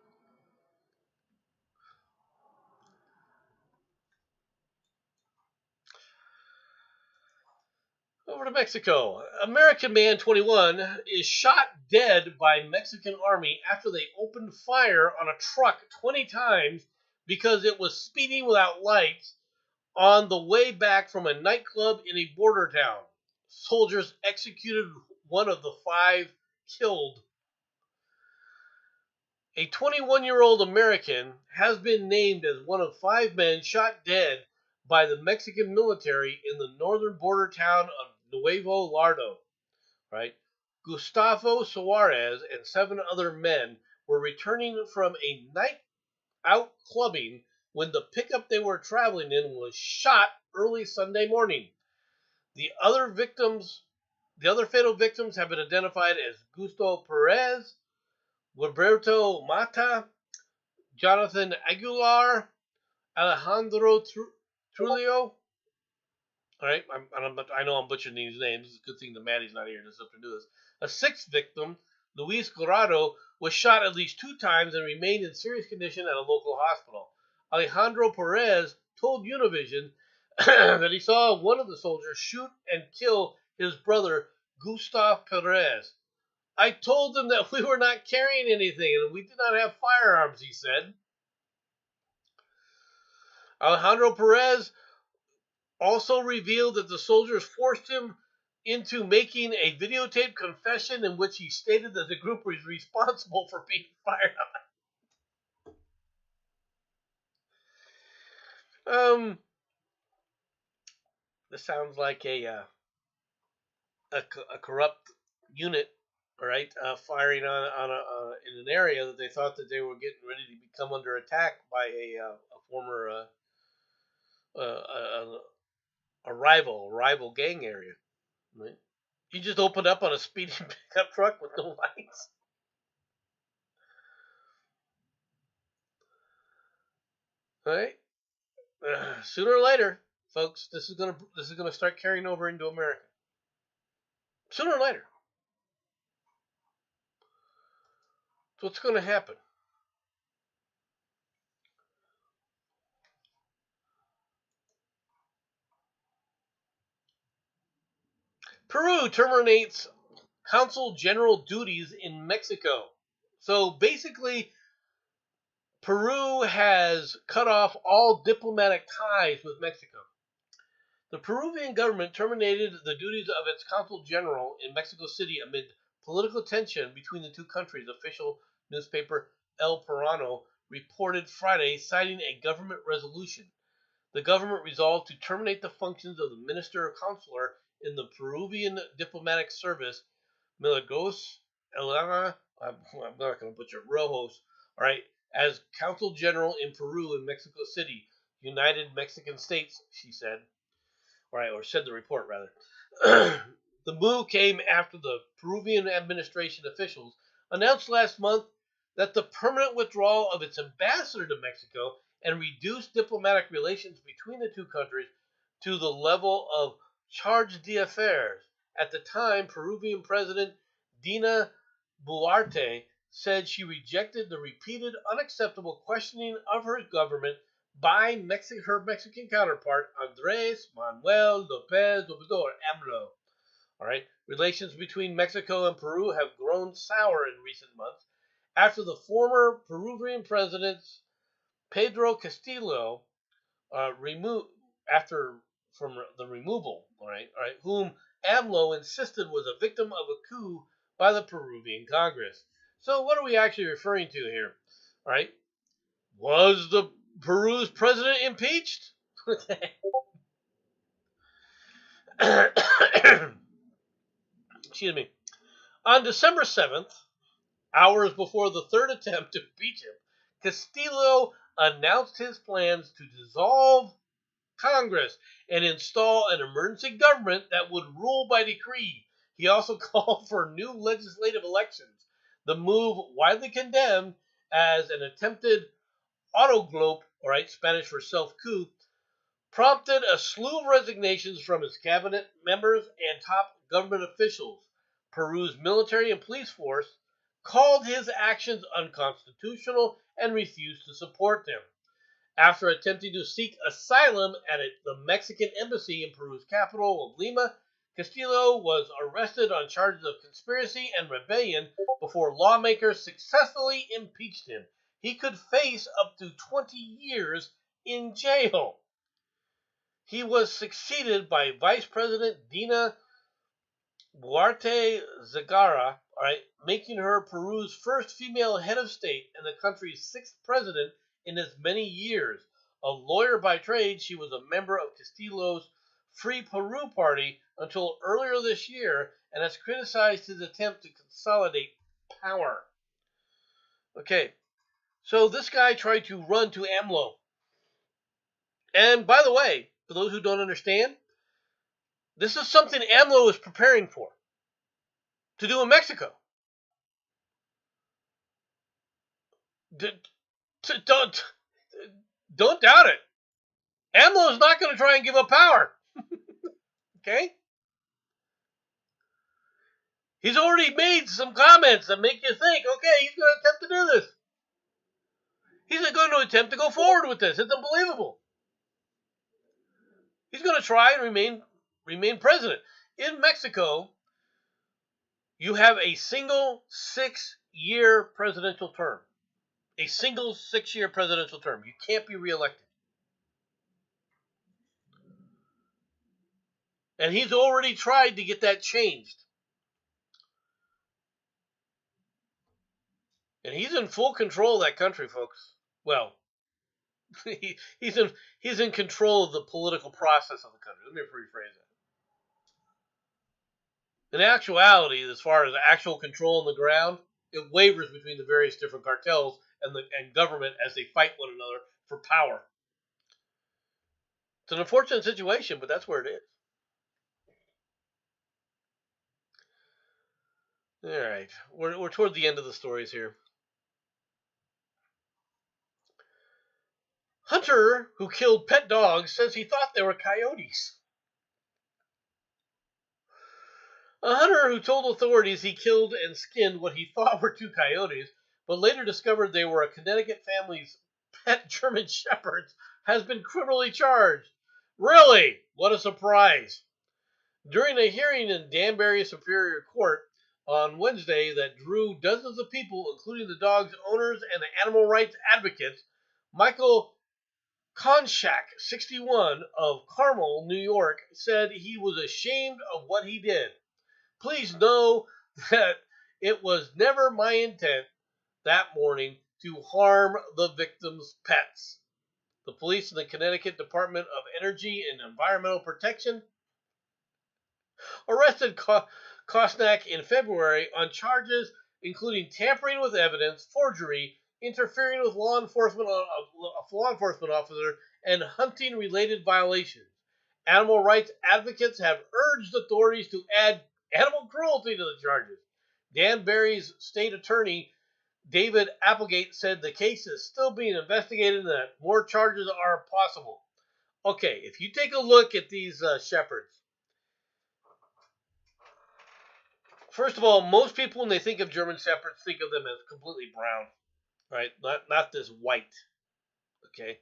S1: Over to Mexico. American man 21 is shot dead by Mexican army after they opened fire on a truck 20 times because it was speeding without lights on the way back from a nightclub in a border town. Soldiers executed one of the 5 killed. A 21-year-old American has been named as one of 5 men shot dead by the Mexican military in the northern border town of Nuevo Laredo. Right? Gustavo Suarez and 7 other men were returning from a night out clubbing when the pickup they were traveling in was shot early Sunday morning. The other fatal victims have been identified as Gustavo Perez, Roberto Mata, Jonathan Aguilar, Alejandro Trujillo. All right, I know I'm butchering these names. It's a good thing that Maddie's not here to do this. A 6th victim, Luis Corrado, was shot at least 2 times and remained in serious condition at a local hospital. Alejandro Perez told Univision that he saw one of the soldiers shoot and kill his brother, Gustavo Perez. I told them that we were not carrying anything and we did not have firearms, he said. Alejandro Perez also revealed that the soldiers forced him into making a videotaped confession in which he stated that the group was responsible for being fired on. This sounds like a corrupt unit, right? Firing on in an area that they thought that they were getting ready to become under attack by a former a rival gang area. Right? You just opened up on a speeding pickup truck with no lights. Right? Sooner or later, folks, this is gonna start carrying over into America. Sooner or later. So what's going to happen? Peru terminates consul general duties in Mexico. So basically, Peru has cut off all diplomatic ties with Mexico. The Peruvian government terminated the duties of its consul general in Mexico City amid political tension between the two countries, official newspaper El Peruano reported Friday, citing a government resolution. The government resolved to terminate the functions of the minister consular in the Peruvian diplomatic service, Milagros Elena, I'm not going to butcher Rojos, all right, as consul general in Peru and Mexico City, United Mexican States, she said. All right, or said the report, rather. The move came after the Peruvian administration officials announced last month that the permanent withdrawal of its ambassador to Mexico and reduced diplomatic relations between the two countries to the level of charge d'affaires. At the time, Peruvian President Dina Boluarte said she rejected the repeated unacceptable questioning of her government by her Mexican counterpart, Andrés Manuel López Obrador, AMLO. All right, relations between Mexico and Peru have grown sour in recent months after the former Peruvian president Pedro Castillo removed from the removal, all right, whom AMLO insisted was a victim of a coup by the Peruvian Congress. So what are we actually referring to here? All right. Was the Peru's president impeached? Excuse me. On December 7th, hours before the third attempt to impeach him, Castillo announced his plans to dissolve Congress and install an emergency government that would rule by decree. He also called for new legislative elections. The move, widely condemned as an attempted autogolpe, all right, Spanish for self-coup, prompted a slew of resignations from his cabinet members and top government officials. Peru's military and police force called his actions unconstitutional and refused to support them. After attempting to seek asylum at the Mexican embassy in Peru's capital of Lima, Castillo was arrested on charges of conspiracy and rebellion before lawmakers successfully impeached him. He could face up to 20 years in jail. He was succeeded by Vice President Dina Boluarte Zagara, making her Peru's first female head of state and the country's sixth president in as many years. A lawyer by trade, she was a member of Castillo's Free Peru party until earlier this year and has criticized his attempt to consolidate power. Okay, so this guy tried to run to AMLO. And by the way, for those who don't understand, this is something AMLO is preparing for to do in Mexico. Don't doubt it. AMLO is not going to try and give up power. Okay? He's already made some comments that make you think, okay, he's going to attempt to do this. He's going to attempt to go forward with this. It's unbelievable. He's going to try and remain president. In Mexico, you have a single 6-year presidential term. A single 6-year presidential term. You can't be reelected. And he's already tried to get that changed. And he's in full control of that country, folks. Well, he's in control of the political process of the country. Let me rephrase that. In actuality, as far as actual control on the ground, it wavers between the various different cartels and government as they fight one another for power. It's an unfortunate situation, but that's where it is. All right, we're toward the end of the stories here. Hunter, who killed pet dogs, says he thought they were coyotes. A hunter who told authorities he killed and skinned what he thought were 2 coyotes, but later discovered they were a Connecticut family's pet German shepherds, has been criminally charged. Really? What a surprise. During a hearing in Danbury Superior Court on Wednesday that drew dozens of people, including the dog's owners and the animal rights advocates, Michael Konchak, 61, of Carmel, New York, said he was ashamed of what he did. Please know that it was never my intent that morning to harm the victim's pets. The police and the Connecticut Department of Energy and Environmental Protection arrested Kosnak in February on charges including tampering with evidence, forgery, interfering with law enforcement officer, and hunting-related violations. Animal rights advocates have urged authorities to add animal cruelty to the charges. Danbury's state attorney, David Applegate, said the case is still being investigated and that more charges are possible. Okay, if you take a look at these shepherds, first of all, most people, when they think of German shepherds, think of them as completely brown, right? Not this white, okay?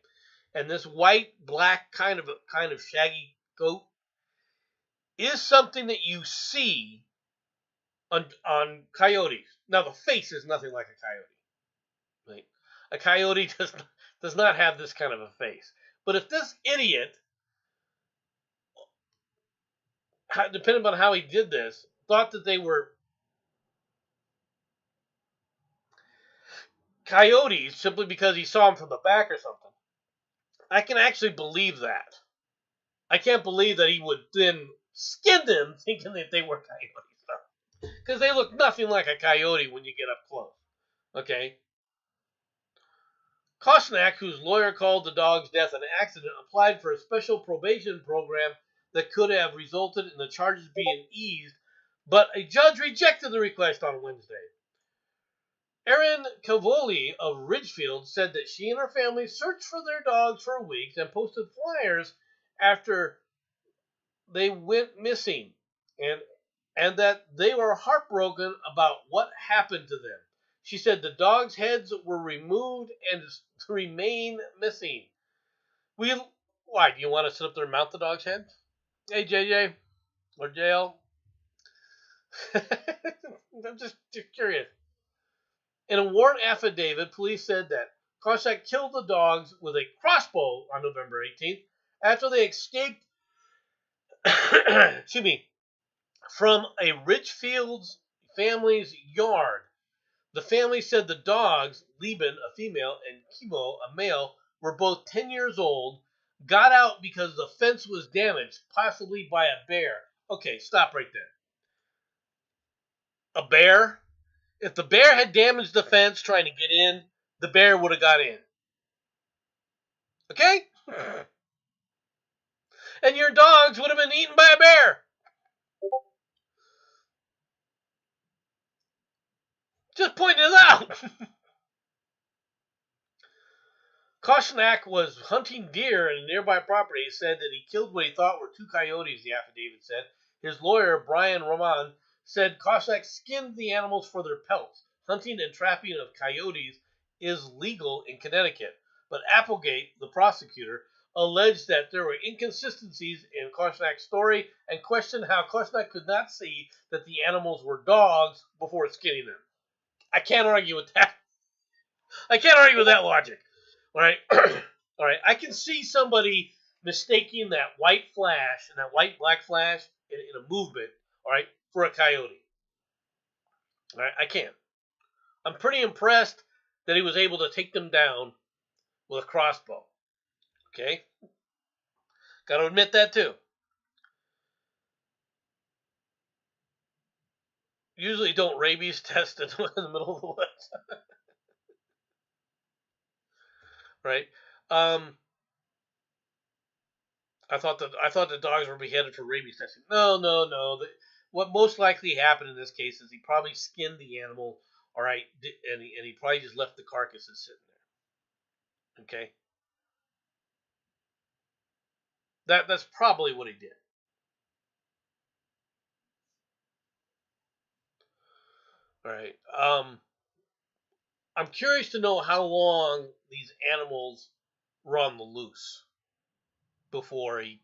S1: And this white, black kind of shaggy coat is something that you see on coyotes. Now, the face is nothing like a coyote, right? A coyote does not have this kind of a face. But if this idiot, depending on how he did this, thought that they were coyotes simply because he saw them from the back or something. I can actually believe that. I can't believe that he would then skin them thinking that they were coyotes. Because they look nothing like a coyote when you get up close. Okay? Kosnak, whose lawyer called the dog's death an accident, applied for a special probation program that could have resulted in the charges being eased, but a judge rejected the request on Wednesday. Erin Cavoli of Ridgefield said that she and her family searched for their dogs for weeks and posted flyers after they went missing, and that they were heartbroken about what happened to them. She said the dogs' heads were removed and remain missing. Why do you want to sit up there and mount the dog's head? Hey JJ or JL, I'm just curious. In a warrant affidavit, police said that Kossak killed the dogs with a crossbow on November 18th after they escaped excuse me, from a Richfields family's yard. The family said the dogs, Lieben, a female, and Kimo, a male, were both 10 years old, got out because the fence was damaged, possibly by a bear. Okay, stop right there. A bear? If the bear had damaged the fence trying to get in, the bear would have got in. Okay? And your dogs would have been eaten by a bear. Just pointing it out. Koshnak was hunting deer in a nearby property. He said that he killed what he thought were two coyotes, the affidavit said. His lawyer, Brian Roman, said Koshnak skinned the animals for their pelts. Hunting and trapping of coyotes is legal in Connecticut. But Applegate, the prosecutor, alleged that there were inconsistencies in Koshnak's story and questioned how Koshnak could not see that the animals were dogs before skinning them. I can't argue with that. I can't argue with that logic. All right, all right. I can see somebody mistaking that white flash and that white black flash in a movement, all right, for a coyote. All right, I can. I'm pretty impressed that he was able to take them down with a crossbow. Okay, got to admit that too. Usually, don't rabies test in the middle of the woods, right? I thought the dogs were beheaded for rabies testing. No. What most likely happened in this case is he probably skinned the animal, all right, and he probably just left the carcasses sitting there. Okay, that's probably what he did. All right. I'm curious to know how long these animals were on the loose before he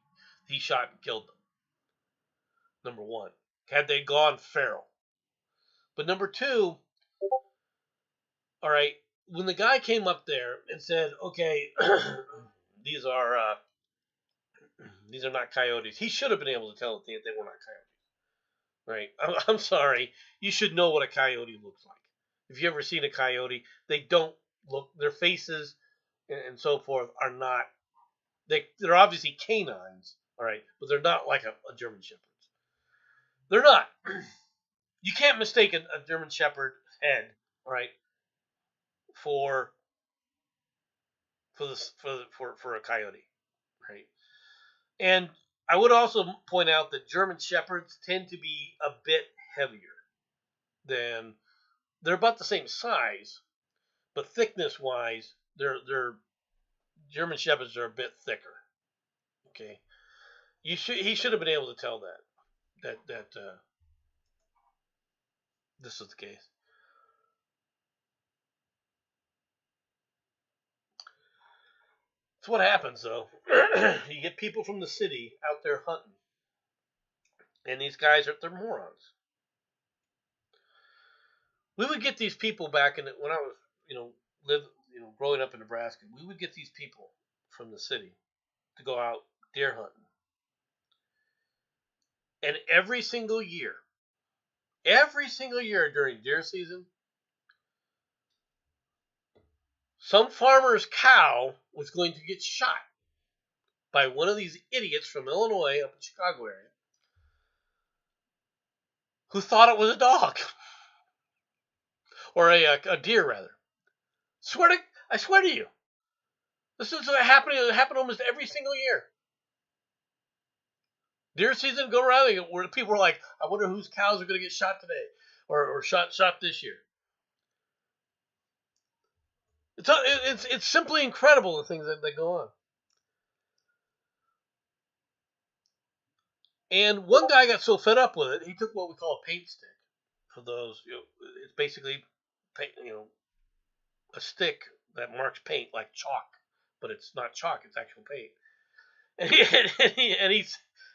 S1: shot and killed them. Number one, had they gone feral? But number two, all right, when the guy came up there and said, "Okay, these are not coyotes," he should have been able to tell that they were not coyotes, right? I'm sorry, you should know what a coyote looks like. If you ever seen a coyote, they don't look. Their faces and so forth are not. They're obviously canines, all right, but they're not like a German Shepherd. They're not. You can't mistake a German Shepherd head, all right, for for a coyote, right? And I would also point out that German Shepherds tend to be a bit heavier than they're about the same size, but thickness wise, they're German Shepherds are a bit thicker. Okay, he should have been able to tell that this is the case. It's what happens though. You get people from the city out there hunting, and these guys they're morons. We would get these people back in when I was growing up in Nebraska. We would get these people from the city to go out deer hunting, and every single year during deer season, some farmer's cow was going to get shot by one of these idiots from Illinois up in Chicago area who thought it was a dog or a deer rather. I swear to you, this is happening. It happened almost every single year. Deer season go around where people are like, I wonder whose cows are going to get shot today or shot this year. It's simply incredible the things that go on. And one guy got so fed up with it, he took what we call a paint stick. For those, it's basically paint, a stick that marks paint like chalk, but it's not chalk; it's actual paint.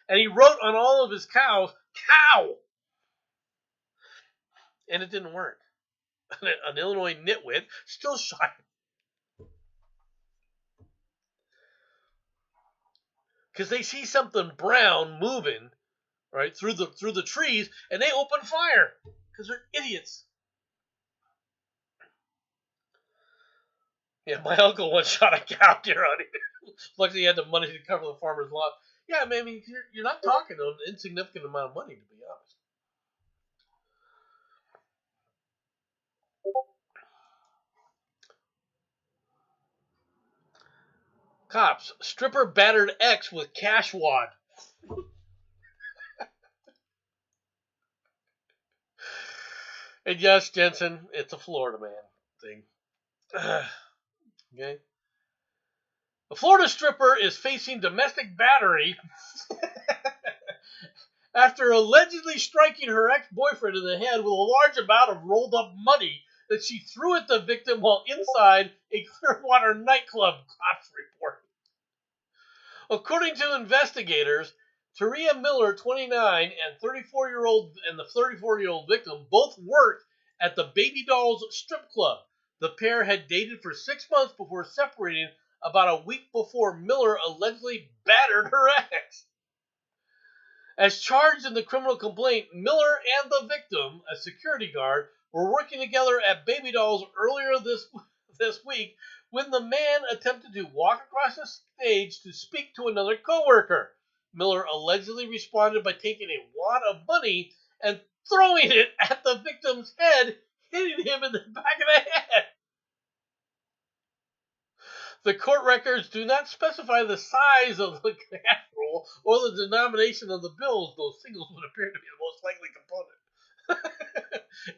S1: And he wrote on all of his cows, "cow," and it didn't work. An Illinois nitwit still shot him because they see something brown moving right through the trees, and they open fire because they're idiots. Yeah, my uncle once shot a cow deer on it. Luckily, he had the money to cover the farmer's loss. Yeah, I mean, you're not talking an insignificant amount of money, to be honest. Cops, stripper battered ex with cash wad. And yes, Jensen, it's a Florida man thing. Okay. A Florida stripper is facing domestic battery after allegedly striking her ex-boyfriend in the head with a large amount of rolled up money that she threw at the victim while inside a Clearwater nightclub, cops report. According to investigators, Taria Miller, 29, and the 34-year-old victim both worked at the Baby Dolls strip club. The pair had dated for 6 months before separating about a week before Miller allegedly battered her ex. As charged in the criminal complaint, Miller and the victim, a security guard, were working together at Baby Dolls earlier this week when the man attempted to walk across the stage to speak to another coworker. Miller allegedly responded by taking a wad of money and throwing it at the victim's head, hitting him in the back of the head. The court records do not specify the size of the cash roll or the denomination of the bills, though singles would appear to be the most likely component.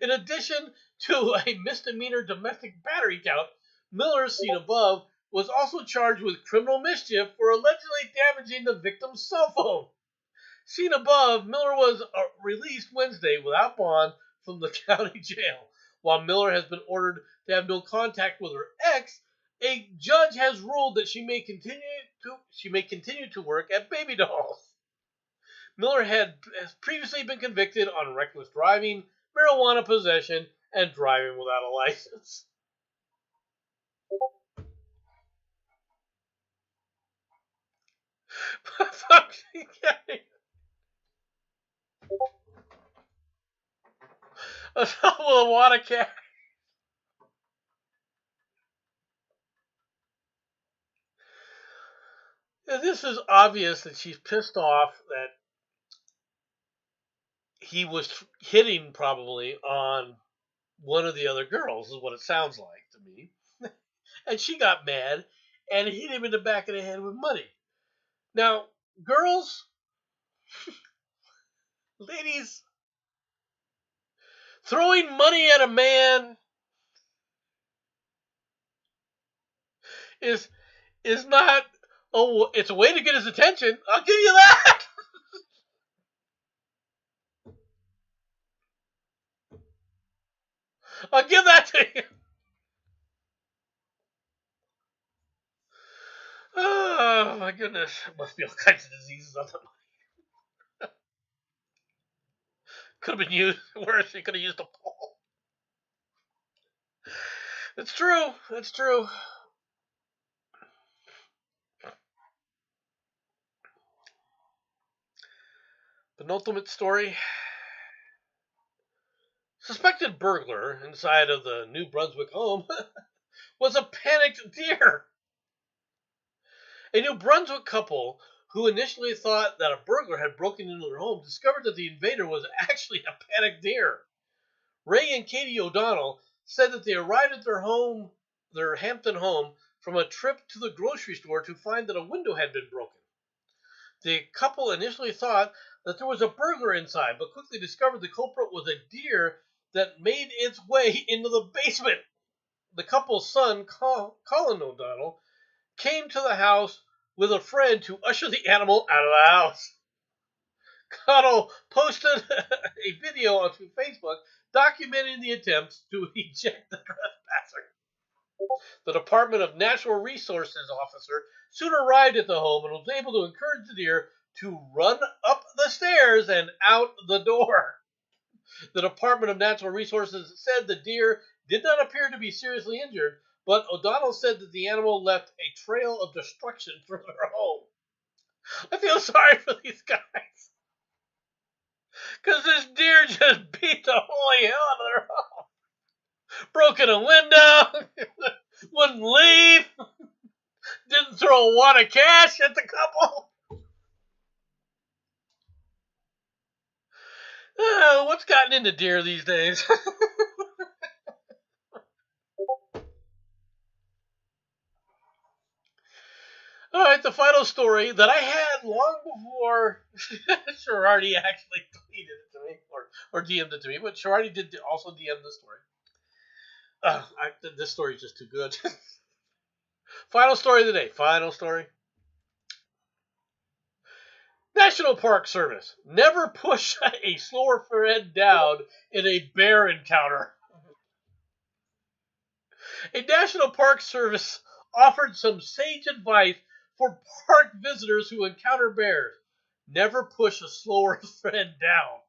S1: In addition to a misdemeanor domestic battery count, Miller, seen above, was also charged with criminal mischief for allegedly damaging the victim's cell phone. Seen above, Miller was released Wednesday without bond from the county jail. While Miller has been ordered to have no contact with her ex, a judge has ruled that she may continue to work at Baby Dolls. Miller has previously been convicted on reckless driving, marijuana possession, and driving without a license. A couple of water cats. This is obvious that she's pissed off that he was hitting probably on one of the other girls, is what it sounds like to me. And she got mad and hit him in the back of the head with money. Now, girls, ladies, throwing money at a man is not, oh, it's a way to get his attention. I'll give you that. I'll give that to you. Oh, my goodness. Must be all kinds of diseases on the money. Could have been used worse. He could have used a pole. It's true. It's true. Penultimate story. Suspected burglar inside of the New Brunswick home was a panicked deer. A New Brunswick couple who initially thought that a burglar had broken into their home discovered that the invader was actually a panicked deer. Ray and Katie O'Donnell said that they arrived at their Hampton home, from a trip to the grocery store to find that a window had been broken. The couple initially thought that there was a burglar inside, but quickly discovered the culprit was a deer that made its way into the basement. The couple's son, Colin O'Donnell, came to the house with a friend to usher the animal out of the house. Connell posted a video onto Facebook documenting the attempts to eject the trespasser. The Department of Natural Resources officer soon arrived at the home and was able to encourage the deer to run up the stairs and out the door. The Department of Natural Resources said the deer did not appear to be seriously injured, but O'Donnell said that the animal left a trail of destruction through their home. I feel sorry for these guys, because this deer just beat the holy hell out of their home. Broken a window, wouldn't leave, didn't throw a wad of cash at the couple. What's gotten into deer these days? All right, the final story that I had long before Sherardi actually tweeted it to me or DM'd it to me, but Sherardi did also DM this story. This story is just too good. Final story of the day. Final story. National Park Service. Never push a slower friend down in a bear encounter. A National Park Service offered some sage advice for park visitors who encounter bears. Never push a slower friend down.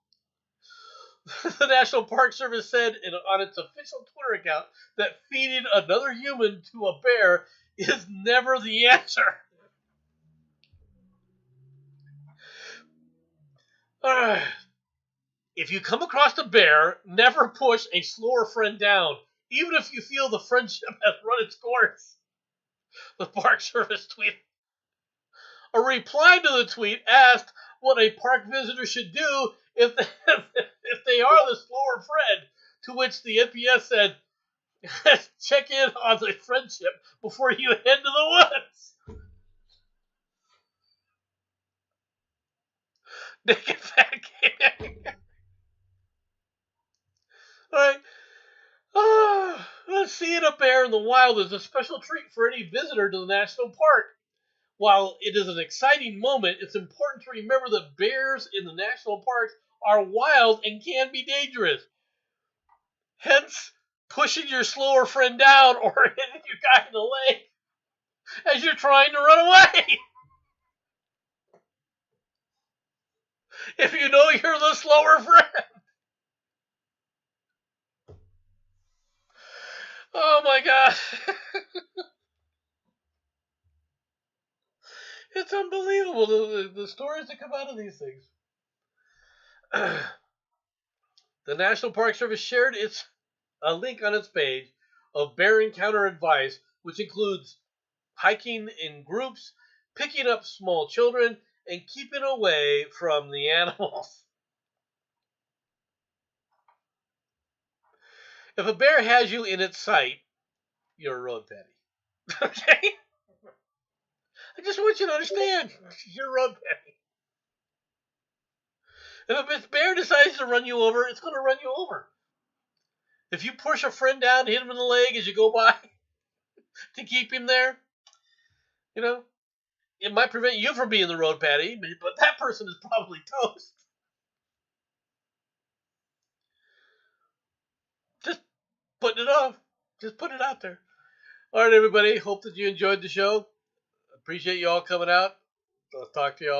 S1: The National Park Service said on its official Twitter account that feeding another human to a bear is never the answer. If you come across a bear, never push a slower friend down, even if you feel the friendship has run its course. The Park Service tweeted. A reply to the tweet asked what a park visitor should do if they are the slower friend, to which the NPS said, check in on the friendship before you head to the woods. Naked Fat King. All right. Seeing a bear in the wild is a special treat for any visitor to the national park. While it is an exciting moment, it's important to remember that bears in the national parks are wild and can be dangerous. Hence, pushing your slower friend down or hitting your guy in the leg as you're trying to run away. If you know you're the slower friend. Oh my God. It's unbelievable, the stories that come out of these things. The National Park Service shared a link on its page of bear encounter advice, which includes hiking in groups, picking up small children, and keeping away from the animals. If a bear has you in its sight, you're a road petty. Okay? I just want you to understand, you're a road petty. If a bear decides to run you over, it's going to run you over. If you push a friend down, hit him in the leg as you go by to keep him there, it might prevent you from being the road patty, but that person is probably toast. Just putting it off. Just put it out there. All right, everybody. Hope that you enjoyed the show. Appreciate you all coming out. I'll talk to you all.